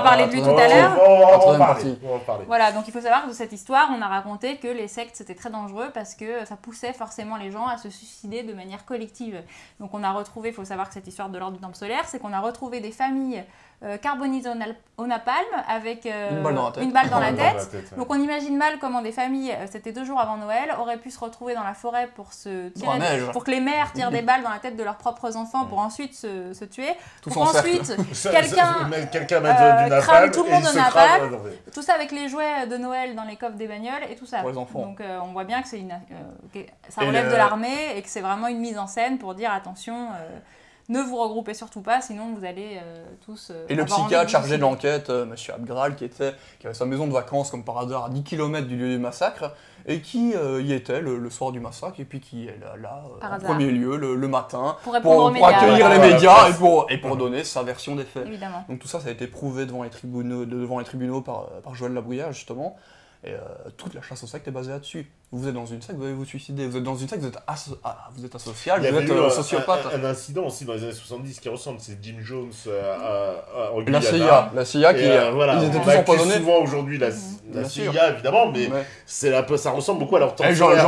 parler de lui tout à l'heure. On va en parler. Voilà, donc il faut savoir que de cette histoire, on a raconté que les sectes c'était très dangereux parce que ça poussait forcément les gens à se suicider de manière collective. Donc on a retrouvé, il faut savoir que cette histoire de l'ordre du Temple solaire, c'est qu'on a retrouvé des familles carbonisés au napalm avec une balle dans la tête. Donc on imagine mal comment des familles, c'était 2 jours avant Noël, auraient pu se retrouver dans la forêt pour se tirer, pour que les mères tirent des balles dans la tête de leurs propres enfants pour ensuite se tuer. Pour ensuite quelqu'un crame tout le monde au napalm. Tout ça avec les jouets de Noël dans les coffres des bagnoles et tout ça. Pour les enfants. Donc on voit bien que ça relève de l'armée et que c'est vraiment une mise en scène pour dire attention. Ne vous regroupez surtout pas, sinon vous allez tous... et le psychiatre chargé de l'enquête, M. Abgral, qui avait sa maison de vacances, comme par hasard, à 10 km du lieu du massacre, et qui y était le soir du massacre, et puis qui est là en premier lieu, le matin, pour accueillir les médias et pour donner sa version des faits. Évidemment. Donc tout ça, ça a été prouvé devant les tribunaux par Joël Labruyère, justement. Et toute la chasse au secte est basée là-dessus. Vous êtes dans une secte, vous allez vous suicider. Vous êtes dans une secte, vous êtes asocial, vous êtes sociopathe. Un incident aussi dans les années 70 qui ressemble, c'est Jim Jones en Guyana. La CIA qui ils étaient tous empoisonnés. Souvent aujourd'hui la CIA évidemment, mais c'est ça ressemble beaucoup à leur temps. J'en ai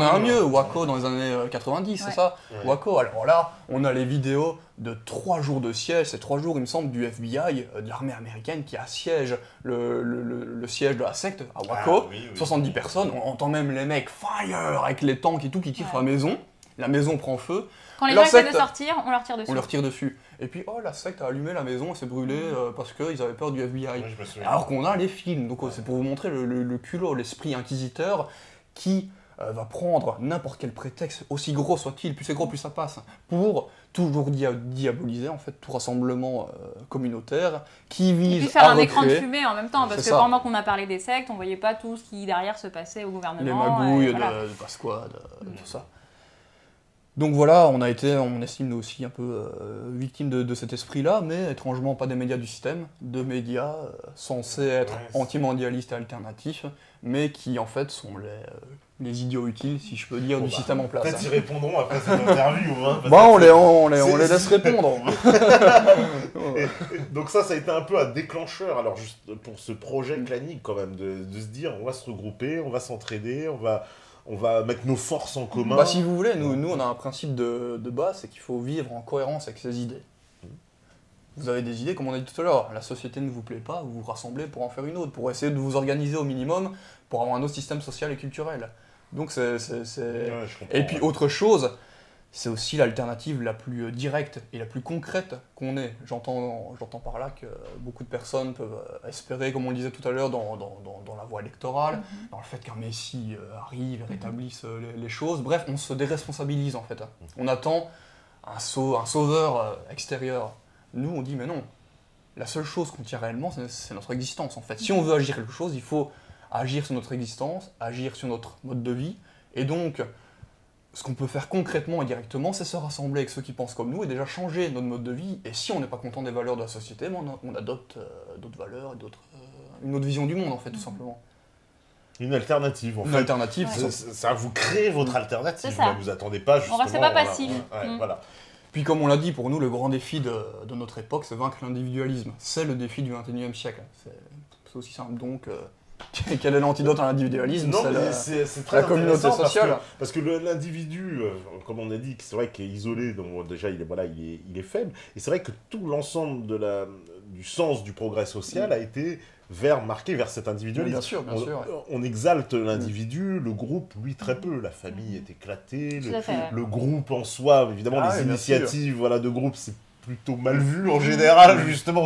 un mieux, Waco dans les années 90, c'est ça. Waco, alors là, on a les vidéos de 3 jours de siège, c'est 3 jours il me semble du FBI, de l'armée américaine qui assiège le siège de la secte à Waco, 70 personnes, on entend même les mecs fire avec les tanks et tout qui tirent sur la maison prend feu. Quand les gens essaient de sortir, on leur tire dessus. On leur tire dessus. Et puis la secte a allumé la maison et s'est brûlée parce qu'ils avaient peur du FBI. Alors qu'on a les films, donc c'est pour vous montrer le culot, l'esprit inquisiteur qui va prendre n'importe quel prétexte, aussi gros soit-il, plus c'est gros, plus ça passe, pour toujours diaboliser en fait tout rassemblement communautaire qui vise à et puis faire un écran de fumée en même temps, parce que pendant qu'on a parlé des sectes, on voyait pas tout ce qui derrière se passait au gouvernement. Les magouilles de Pasquale, tout ça. Donc voilà, on estime nous aussi un peu victime de cet esprit-là, mais étrangement pas des médias du système, de médias censés être anti-mondialistes et alternatifs, mais qui en fait sont les idiots utiles, si je peux dire, du système en place. Peut-être ils répondront après cette interview. On les laisse répondre. Donc ça a été un peu un déclencheur, alors juste pour ce projet clanique quand même, de se dire on va se regrouper, on va s'entraider, on va mettre nos forces en commun. Si vous voulez, nous on a un principe de base, c'est qu'il faut vivre en cohérence avec ses idées. Vous avez des idées, comme on a dit tout à l'heure, la société ne vous plaît pas, vous vous rassemblez pour en faire une autre, pour essayer de vous organiser au minimum, pour avoir un autre système social et culturel. Donc et puis autre chose, c'est aussi l'alternative la plus directe et la plus concrète qu'on ait. J'entends par là que beaucoup de personnes peuvent espérer, comme on le disait tout à l'heure, dans la voie électorale, dans le fait qu'un Messie arrive et rétablisse les choses. Bref, on se déresponsabilise en fait. On attend un sauveur extérieur. Nous, on dit mais non. La seule chose qu'on tient réellement, c'est notre existence en fait. Si on veut agir quelque chose, il faut agir sur notre existence, agir sur notre mode de vie, et donc ce qu'on peut faire concrètement et directement, c'est se rassembler avec ceux qui pensent comme nous et déjà changer notre mode de vie. Et si on n'est pas content des valeurs de la société, on adopte d'autres valeurs, une autre vision du monde en fait, tout simplement. Une alternative en fait. Une alternative. Ça vous crée votre alternative, ne vous attendez pas justement. On reste pas passif. Voilà. Puis comme on l'a dit, pour nous, le grand défi de notre époque, c'est vaincre l'individualisme. C'est le défi du XXIe siècle. C'est aussi simple donc... Quel est l'antidote à l'individualisme? C'est très la communauté sociale. Parce que l'individu, comme on a dit, c'est vrai qu'il est isolé, donc déjà il est faible. Et c'est vrai que tout l'ensemble du sens du progrès social a été marqué vers cet individualisme. Bien sûr. On exalte l'individu, le groupe, lui, très peu. La famille est éclatée, le groupe en soi, évidemment, les initiatives de groupe, c'est plutôt mal vu en général, justement,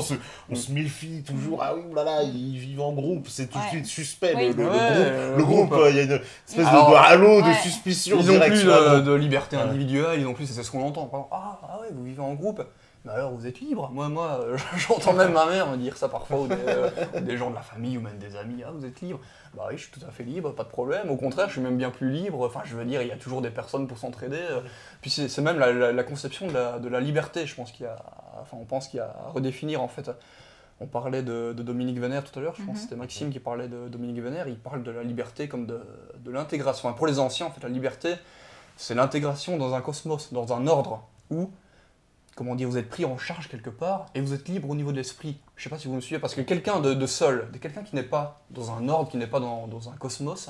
on se méfie toujours, ah oui, oulala, ils vivent en groupe, c'est tout de suite suspect, le groupe, il y a une espèce de halo de suspicion. Ils n'ont plus de liberté individuelle, ils n'ont plus, c'est ce qu'on entend, ah ouais, vous vivez en groupe, mais alors vous êtes libre. Moi j'entends même ma mère me dire ça parfois, ou des gens de la famille, ou même des amis, ah vous êtes libre. Bah oui, je suis tout à fait libre, pas de problème. Au contraire, je suis même bien plus libre. Enfin, je veux dire, il y a toujours des personnes pour s'entraider. Puis c'est même la conception de la liberté, je pense on pense qu'il y a à redéfinir en fait. On parlait de Dominique Vénère tout à l'heure, je pense que c'était Maxime qui parlait de Dominique Vénère. Il parle de la liberté comme de l'intégration. Enfin, pour les anciens, en fait, la liberté, c'est l'intégration dans un cosmos, dans un ordre où, comment dire, vous êtes pris en charge quelque part et vous êtes libre au niveau de l'esprit. Je ne sais pas si vous me suivez, parce que quelqu'un de seul, quelqu'un qui n'est pas dans un ordre, qui n'est pas dans un cosmos,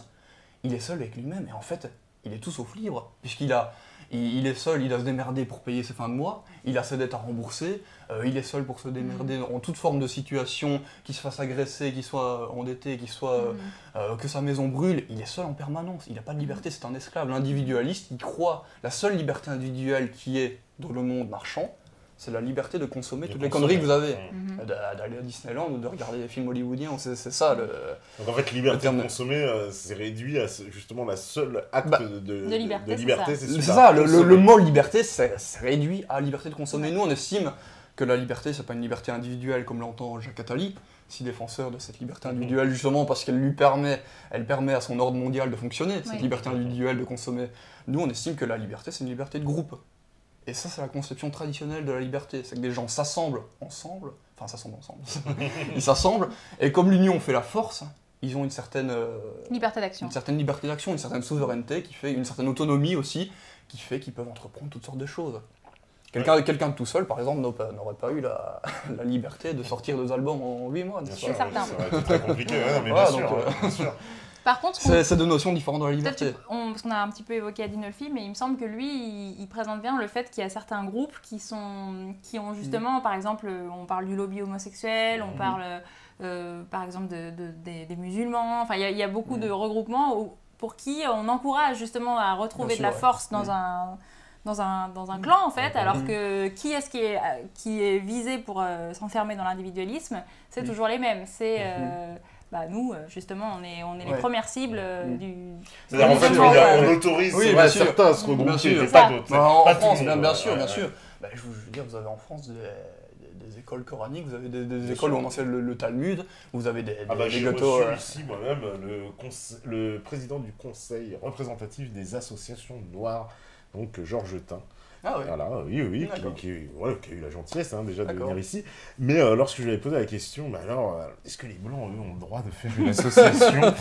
il est seul avec lui-même et en fait, il est tout sauf libre, puisqu'il a il est seul, il doit se démerder pour payer ses fins de mois, il a ses dettes à rembourser, il est seul pour se démerder en toute forme de situation, qu'il se fasse agresser, qu'il soit endetté, que sa maison brûle, il est seul en permanence, il n'a pas de liberté, c'est un esclave. L'individualiste, il croit la seule liberté individuelle qui est dans le monde marchand, c'est la liberté de consommer toutes les conneries que vous avez. D'aller à Disneyland ou de regarder des films hollywoodiens, c'est ça le... Donc en fait, liberté de consommer, c'est réduit à justement la seule acte de liberté. C'est ça, le mot liberté, c'est réduit à liberté de consommer. Nous, on estime que la liberté, c'est pas une liberté individuelle comme l'entend Jacques Attali, si défenseur de cette liberté individuelle, justement parce qu'elle permet à son ordre mondial de fonctionner, cette liberté individuelle de consommer. Nous, on estime que la liberté, c'est une liberté de groupe. Et ça, c'est la conception traditionnelle de la liberté. C'est que des gens s'assemblent ensemble. Ils s'assemblent, et comme l'union fait la force, ils ont une certaine liberté d'action. Une certaine souveraineté, qui fait une certaine autonomie aussi, qui fait qu'ils peuvent entreprendre toutes sortes de choses. Quelqu'un de tout seul, par exemple, n'aurait pas eu la liberté de sortir 2 albums en 8 mois. Bien sûr, certain. Ça aurait été très compliqué, mais bien sûr. Par contre, c'est deux notions différentes de la liberté. Parce qu'on a un petit peu évoqué Adinolfi, mais il me semble que lui, il présente bien le fait qu'il y a certains groupes qui ont justement, par exemple, on parle du lobby homosexuel, on parle par exemple des musulmans, enfin il y a beaucoup de regroupements pour qui on encourage justement à retrouver de la force dans un clan en fait, alors que qui est-ce qui est visé pour s'enfermer dans l'individualisme, c'est toujours les mêmes, c'est... nous, justement, on est les premières cibles du... C'est-à-dire, en fait, on autorise certains à se regrouper, mais pas d'autres. En France, bien sûr. Je veux dire, vous avez en France des écoles coraniques, vous avez des écoles où on enseigne le Talmud, vous avez des gâteaux... J'ai reçu ici, moi-même, le président du conseil représentatif des associations noires, donc Georges Tin. Ah oui. Voilà, oui, qui a eu la gentillesse déjà de venir ici. Mais lorsque je lui avais posé la question, est-ce que les Blancs, eux, ont le droit de faire une association?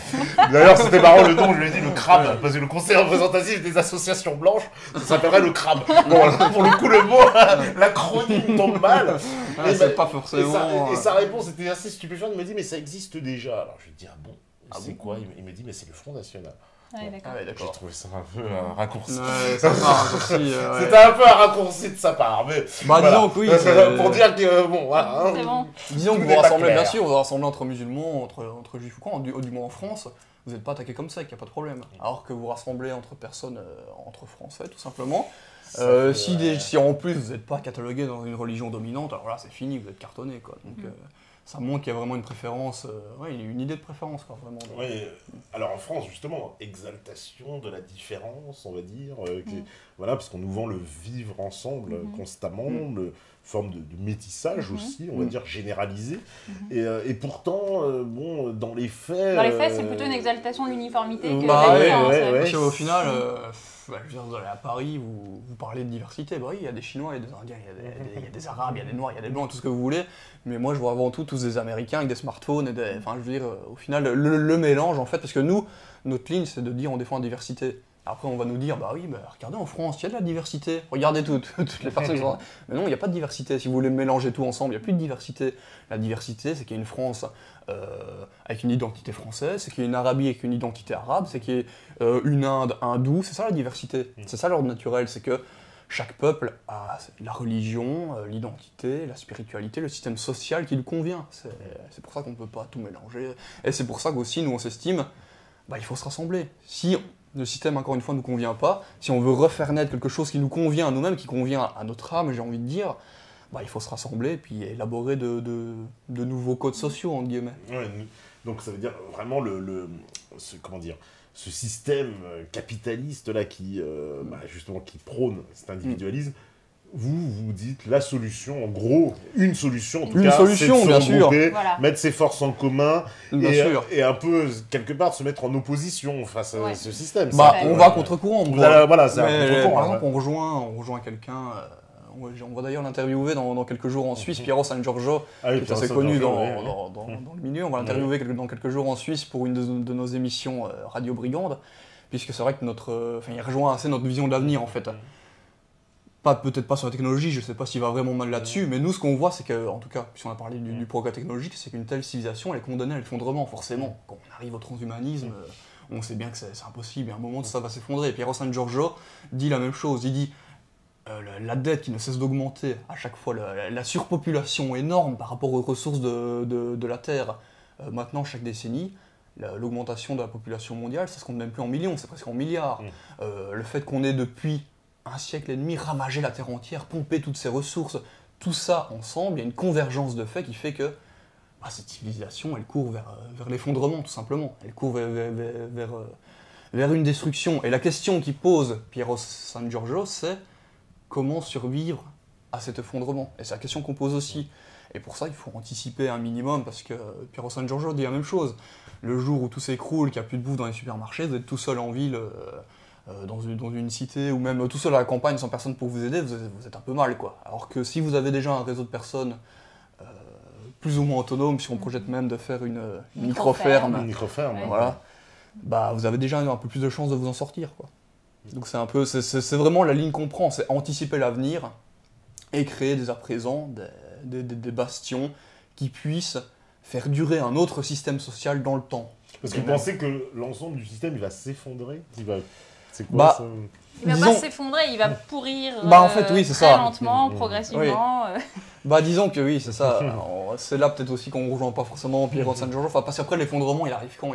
D'ailleurs, c'était marrant le nom, je lui ai dit le CRAB, parce que le conseil représentatif des associations blanches, ça s'appellerait le CRAB. Bon, pour le coup, le mot, l'acronyme tombe mal. C'est pas forcément... Et sa réponse était assez stupéfiante, il m'a dit, mais ça existe déjà. Alors je lui ai dit, c'est quoi? Il m'a dit, mais c'est le Front National. D'accord. J'ai trouvé ça un peu un raccourci. C'était un peu un raccourci de sa part, mais disons que oui, pour dire que voilà. C'est bon. Disons que vous rassemblez, bien sûr, vous rassemblez entre musulmans, entre juifs ou quoi, du moins en France, vous n'êtes pas attaqué comme ça, qu'il n'y a pas de problème. Alors que vous rassemblez entre personnes, entre Français, tout simplement. Si en plus vous n'êtes pas catalogué dans une religion dominante, alors là c'est fini, vous êtes cartonné quoi. Donc ça montre qu'il y a vraiment une préférence, une idée de préférence quoi, vraiment. Oui, alors en France justement, exaltation de la différence, on va dire, voilà, parce qu'on nous vend le vivre ensemble constamment, forme de métissage aussi, on va dire généralisé, et pourtant, dans les faits... Dans les faits, c'est plutôt une exaltation de l'uniformité que de la différence. Parce qu'au final... je veux dire, vous allez à Paris, vous parlez de diversité, oui, il y a des Chinois, il y a des Indiens, il y a des Arabes, il y a des Noirs, il y a des Blancs, tout ce que vous voulez, mais moi je vois avant tout tous des Américains avec des smartphones, enfin je veux dire, au final, le mélange en fait, parce que nous, notre ligne c'est de dire on défend la diversité. Après on va nous dire, regardez en France, il y a de la diversité, regardez toutes les personnes qui sont... Mais non, il n'y a pas de diversité, si vous voulez mélanger tout ensemble, il n'y a plus de diversité. La diversité, c'est qu'il y a une France avec une identité française, c'est qu'il y a une Arabie avec une identité arabe, c'est qu'il y a une Inde hindoue, c'est ça la diversité, c'est ça l'ordre naturel, c'est que chaque peuple a la religion, l'identité, la spiritualité, le système social qui lui convient. C'est pour ça qu'on ne peut pas tout mélanger, et c'est pour ça qu'aussi nous on s'estime, il faut se rassembler. Si le système, encore une fois, ne nous convient pas, si on veut refaire naître quelque chose qui nous convient à nous-mêmes, qui convient à notre âme, j'ai envie de dire, il faut se rassembler et puis élaborer de nouveaux codes sociaux, entre guillemets. Ouais, donc ça veut dire vraiment ce système capitaliste là qui prône cet individualisme. Vous dites la solution, en gros, une solution en tout cas, c'est de se regrouper, mettre ses forces en commun et un peu, quelque part, se mettre en opposition face à ce système. On va à contre-courant. Voilà, c'est un contre-courant. Par exemple, on rejoint quelqu'un, on va d'ailleurs l'interviewer dans quelques jours en Suisse, Piero San Giorgio, qui est assez connu dans le milieu. On va l'interviewer dans quelques jours en Suisse pour une de nos émissions Radio Brigande, puisque c'est vrai que il rejoint assez notre vision de l'avenir en fait. Peut-être pas sur la technologie, je ne sais pas s'il va vraiment mal là-dessus, mais nous ce qu'on voit c'est que, en tout cas, puisqu'on a parlé du progrès technologique, c'est qu'une telle civilisation elle est condamnée à l'effondrement forcément. Quand on arrive au transhumanisme, on sait bien que c'est impossible, et à un moment ça va s'effondrer. Piero San Giorgio dit la même chose, il dit la dette qui ne cesse d'augmenter à chaque fois, la surpopulation énorme par rapport aux ressources de la Terre, maintenant chaque décennie, l'augmentation de la population mondiale, ça se compte même plus en millions, c'est presque en milliards. Le fait qu'on ait depuis un siècle et demi ravagé la Terre entière, pompé toutes ses ressources, tout ça ensemble, il y a une convergence de faits qui fait que cette civilisation, elle court vers l'effondrement, tout simplement. Elle court vers une destruction. Et la question qui pose Piero San Giorgio, c'est comment survivre à cet effondrement. Et c'est la question qu'on pose aussi. Et pour ça, il faut anticiper un minimum, parce que Piero San Giorgio dit la même chose. Le jour où tout s'écroule, qu'il n'y a plus de bouffe dans les supermarchés, vous êtes tout seul en ville, dans une cité, ou même tout seul à la campagne, sans personne pour vous aider, vous êtes un peu mal, quoi. Alors que si vous avez déjà un réseau de personnes plus ou moins autonomes, si on projette même de faire une micro-ferme, voilà, vous avez déjà un peu plus de chances de vous en sortir, quoi. Donc c'est vraiment la ligne qu'on prend, c'est anticiper l'avenir et créer dès à présent des bastions qui puissent faire durer un autre système social dans le temps. Parce que vous pensez que l'ensemble du système, il va s'effondrer ? C'est quoi ça ? Il va pas s'effondrer, il va pourrir en fait, oui, c'est très ça. lentement, progressivement. Oui. Disons que oui, c'est ça. C'est là peut-être aussi qu'on ne rejoint pas forcément Piero San Giorgio. Parce qu'après, l'effondrement, il arrive quand ?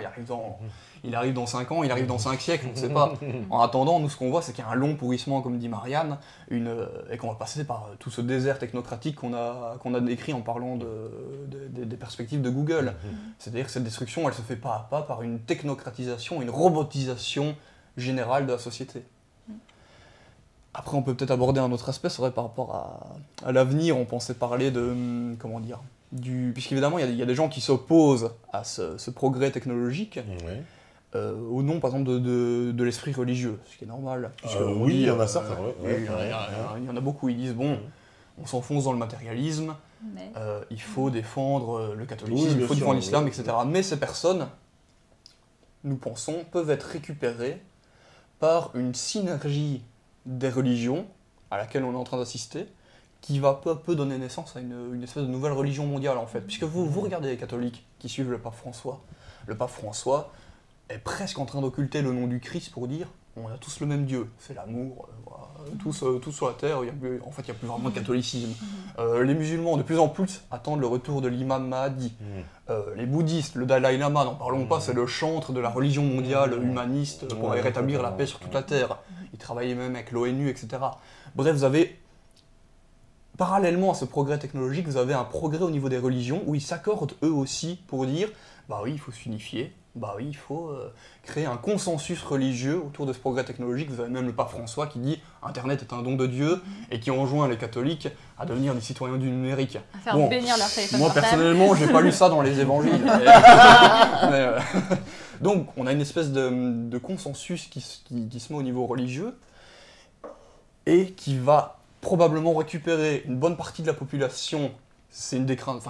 Il arrive dans 5 ans, il arrive dans 5 siècles, on ne sait pas. En attendant, nous, ce qu'on voit, c'est qu'il y a un long pourrissement, comme dit Marianne, et qu'on va passer par tout ce désert technocratique qu'on a décrit en parlant des perspectives de Google. C'est-à-dire que cette destruction, elle se fait pas à pas par une technocratisation, une robotisation générale de la société. Après, on peut peut-être aborder un autre aspect, c'est vrai, par rapport à l'avenir. On pensait parler de, comment dire, puisqu'évidemment, il y a des gens qui s'opposent à ce progrès technologique, au nom, par exemple, de l'esprit religieux, ce qui est normal. Oui, il y en a certains, il y en a beaucoup, ils disent, bon, on s'enfonce dans le matérialisme, il faut défendre le catholicisme, il faut défendre l'islam, etc. Mais ces personnes, nous pensons, peuvent être récupérées par une synergie des religions à laquelle on est en train d'assister, qui va peu à peu donner naissance à une espèce de nouvelle religion mondiale, en fait. Puisque vous regardez les catholiques qui suivent le pape François est presque en train d'occulter le nom du Christ pour dire on a tous le même Dieu, c'est l'amour, tous sur la terre, il n'y a plus vraiment de catholicisme. Les musulmans, de plus en plus, attendent le retour de l'imam Mahdi. Les bouddhistes, le Dalai Lama, n'en parlons pas, c'est le chantre de la religion mondiale humaniste pour rétablir la paix sur toute la terre. Il travaillait même avec l'ONU, etc. Bref, vous avez, parallèlement à ce progrès technologique, vous avez un progrès au niveau des religions où ils s'accordent eux aussi pour dire oui, il faut s'unifier, oui, il faut créer un consensus religieux autour de ce progrès technologique. Vous avez même le pape François qui dit Internet est un don de Dieu et qui enjoint les catholiques à devenir des citoyens du numérique. À faire bénir leur téléphone Moi, portable. personnellement, j'ai pas lu ça dans les évangiles. Donc, on a une espèce de consensus qui se met au niveau religieux et qui va probablement récupérer une bonne partie de la population. C'est une des craintes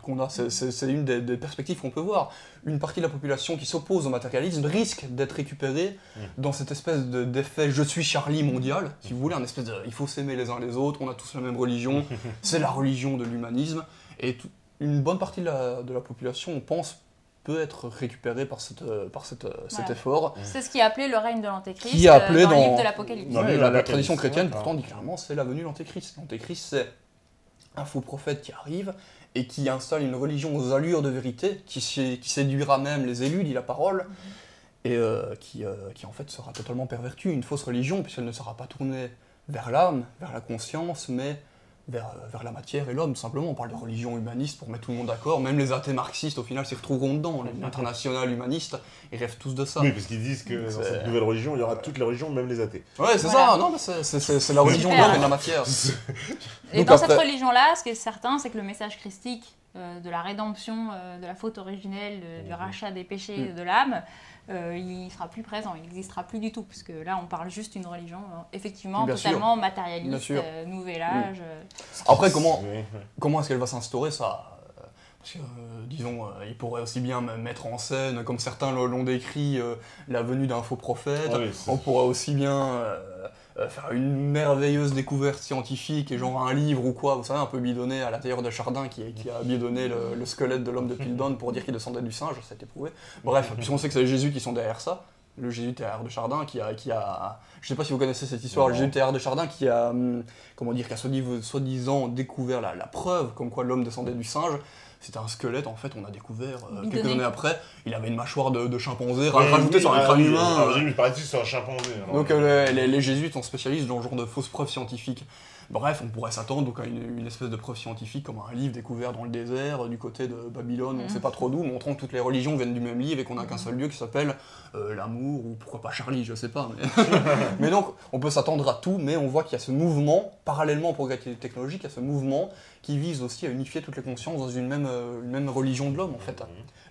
qu'on a, c'est une des perspectives qu'on peut voir. Une partie de la population qui s'oppose au matérialisme risque d'être récupérée dans cette espèce d'effet « je suis Charlie » mondial, si vous voulez, un espèce de « il faut s'aimer les uns les autres, on a tous la même religion, c'est la religion de l'humanisme ». Et une bonne partie de la population, on pense, peut être récupérée par cet effort. C'est ce qui est appelé le règne de l'Antéchrist qui est appelé dans le livre de l'Apocalypse. La tradition chrétienne, pourtant, dit clairement c'est la venue de l'Antéchrist. L'Antéchrist, c'est un faux prophète qui arrive et qui installe une religion aux allures de vérité, qui séduira même les élus, dit la parole, et qui en fait sera totalement pervertie, une fausse religion, puisqu'elle ne sera pas tournée vers l'âme, vers la conscience, mais vers la matière et l'homme, tout simplement. On parle de religion humaniste pour mettre tout le monde d'accord, même les athées marxistes au final s'y retrouveront dedans, l'international humaniste, ils rêvent tous de ça. Oui, parce qu'ils disent que dans cette nouvelle religion, il y aura toutes les religions, même les athées. Ouais, c'est ça, non, c'est la religion de l'homme et de la matière. Et dans cette religion-là, ce qui est certain, c'est que le message christique de la rédemption, de la faute originelle, du rachat des péchés de l'âme, il ne sera plus présent, il n'existera plus du tout, puisque là on parle juste d'une religion effectivement totalement matérialiste, nouvel âge. Après, comment est-ce qu'elle va s'instaurer, ça parce que, disons, il pourrait aussi bien mettre en scène, comme certains l'ont décrit, la venue d'un faux prophète. On pourrait aussi bien faire une merveilleuse découverte scientifique, et genre un livre ou quoi, vous savez, un peu bidonné à l'intérieur de Chardin, qui a bidonné le squelette de l'homme de Piltdown pour dire qu'il descendait du singe, ça a été prouvé. Bref, puisqu'on sait que c'est Jésus qui sont derrière ça, le jésuite Teilhard de Chardin qui a, je sais pas si vous connaissez cette histoire, le jésuite Teilhard de Chardin qui a, qui a soi-disant découvert la preuve comme quoi l'homme descendait du singe. C'était un squelette, en fait, on a découvert quelques années après, il avait une mâchoire de chimpanzé rajoutée sur un crâne humain. Alors, il paraît que c'est un chimpanzé. Donc les jésuites sont spécialistes dans le genre de fausses preuves scientifiques. Bref, on pourrait s'attendre donc à une espèce de preuve scientifique comme un livre découvert dans le désert, du côté de Babylone, on ne sait pas trop d'où, montrant que toutes les religions viennent du même livre et qu'on n'a qu'un seul Dieu qui s'appelle l'amour, ou pourquoi pas Charlie, je sais pas. Mais donc, on peut s'attendre à tout, mais on voit qu'il y a ce mouvement, parallèlement au progrès technologique, il y a ce mouvement qui vise aussi à unifier toutes les consciences dans une même religion de l'homme, en fait.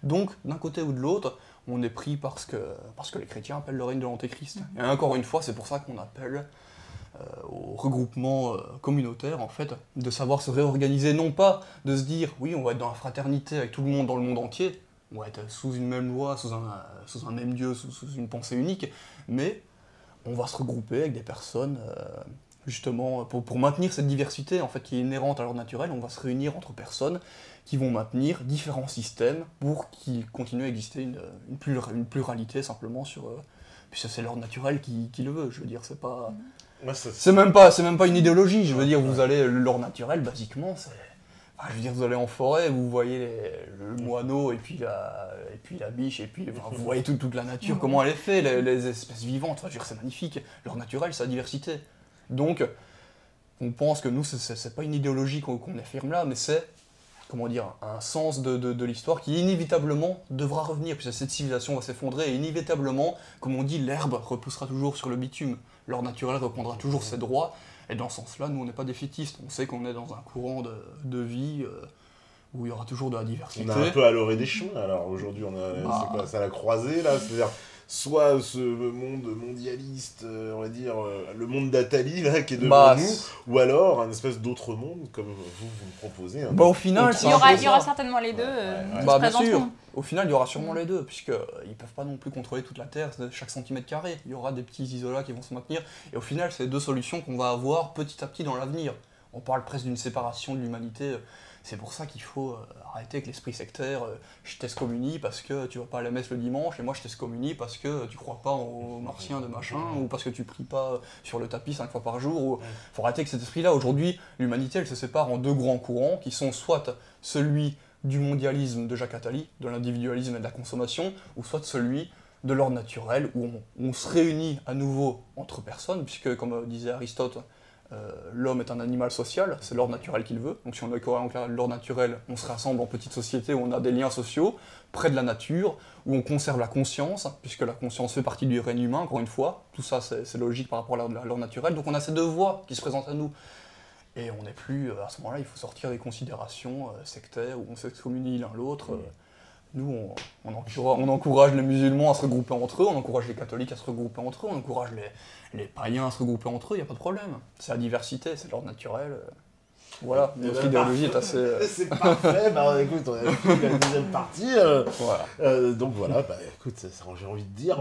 Donc, d'un côté ou de l'autre, on est pris parce que les chrétiens appellent le règne de l'Antéchrist. Et encore une fois, c'est pour ça qu'on appelle au regroupement communautaire, en fait, de savoir se réorganiser, non pas de se dire, oui, on va être dans la fraternité avec tout le monde dans le monde entier, on va être sous une même loi, sous un même Dieu, sous une pensée unique, mais on va se regrouper avec des personnes, justement, pour maintenir cette diversité, en fait, qui est inhérente à l'ordre naturel, on va se réunir entre personnes qui vont maintenir différents systèmes pour qu'il continue à exister une pluralité, simplement, puisque c'est l'ordre naturel qui le veut, je veux dire, c'est pas... C'est même pas une idéologie, je veux dire, vous allez, l'ordre naturel, basiquement, c'est... Enfin, je veux dire, vous allez en forêt, vous voyez le moineau, et puis la biche, et puis enfin, vous voyez toute la nature, comment elle est faite, les espèces vivantes, enfin, je veux dire, c'est magnifique. L'ordre naturel, c'est la diversité. Donc, on pense que nous, c'est pas une idéologie qu'on affirme là, mais c'est, comment dire, un sens de l'histoire qui inévitablement devra revenir, puisque cette civilisation va s'effondrer, et inévitablement, comme on dit, l'herbe repoussera toujours sur le bitume. L'ordre naturel reprendra toujours ses droits, et dans ce sens-là, nous, on n'est pas défaitistes. On sait qu'on est dans un courant de vie où il y aura toujours de la diversité. On a un peu à l'orée des champs, alors aujourd'hui, c'est quoi, c'est à la croisée, là, c'est-à-dire soit ce monde mondialiste, on va dire, le monde d'Atali, là, qui est devant nous, ou alors un espèce d'autre monde, comme vous le proposez. Hein, au final, il y aura certainement les deux. Bien sûr. Au final, il y aura sûrement les deux, puisqu'ils ne peuvent pas non plus contrôler toute la Terre, chaque centimètre carré. Il y aura des petits isolats qui vont se maintenir. Et au final, c'est les deux solutions qu'on va avoir petit à petit dans l'avenir. On parle presque d'une séparation de l'humanité. C'est pour ça qu'il faut arrêter avec l'esprit sectaire. Je t'excommunie parce que tu vas pas à la messe le dimanche, et moi je t'excommunie parce que tu crois pas aux martiens de machin, ou parce que tu pries pas sur le tapis 5 fois par jour. Faut arrêter avec cet esprit-là. Aujourd'hui, l'humanité, elle se sépare en deux grands courants, qui sont soit celui du mondialisme de Jacques Attali, de l'individualisme et de la consommation, ou soit celui de l'ordre naturel, où on se réunit à nouveau entre personnes, puisque, comme disait Aristote, l'homme est un animal social, c'est l'ordre naturel qu'il veut. Donc si on est cohérent avec l'ordre naturel, on se rassemble en petites sociétés où on a des liens sociaux, près de la nature, où on conserve la conscience, puisque la conscience fait partie du règne humain, encore une fois. Tout ça, c'est logique par rapport à l'ordre naturel. Donc on a ces deux voies qui se présentent à nous. Et on n'est plus, à ce moment-là, il faut sortir des considérations sectaires, où on s'excommunie l'un l'autre. Nous, on encourage les musulmans à se regrouper entre eux, on encourage les catholiques à se regrouper entre eux, on encourage les païens à se regrouper entre eux, il n'y a pas de problème. C'est la diversité, c'est l'ordre naturel. Voilà, notre idéologie est assez... C'est parfait, écoute, on a vu la deuxième partie. Voilà. Donc voilà, écoute, j'ai envie de dire,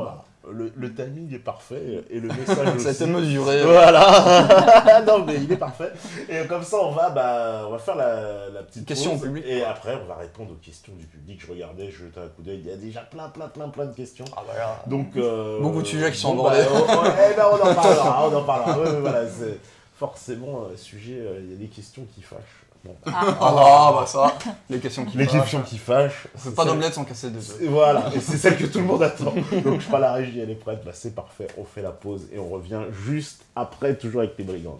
le timing est parfait, et le message aussi. Ça a été mesuré. Voilà. Non, mais il est parfait. Et comme ça, on va faire la petite question pause, publique. Et après, on va répondre aux questions du public. Je regardais, je jetais un coup d'œil, il y a déjà plein de questions. Ah bah là, donc, beaucoup de sujets qui sont abordés. On en parlera. Ouais, voilà, c'est... Forcément, sujet, il y a des questions qui fâchent. Bon. Bah ça, les questions qui fâchent. C'est pas d'omelette sans casser des œufs. Voilà, et c'est celle que tout le monde attend. Donc je crois la régie, elle est prête. C'est parfait, on fait la pause et on revient juste après, toujours avec les brigands.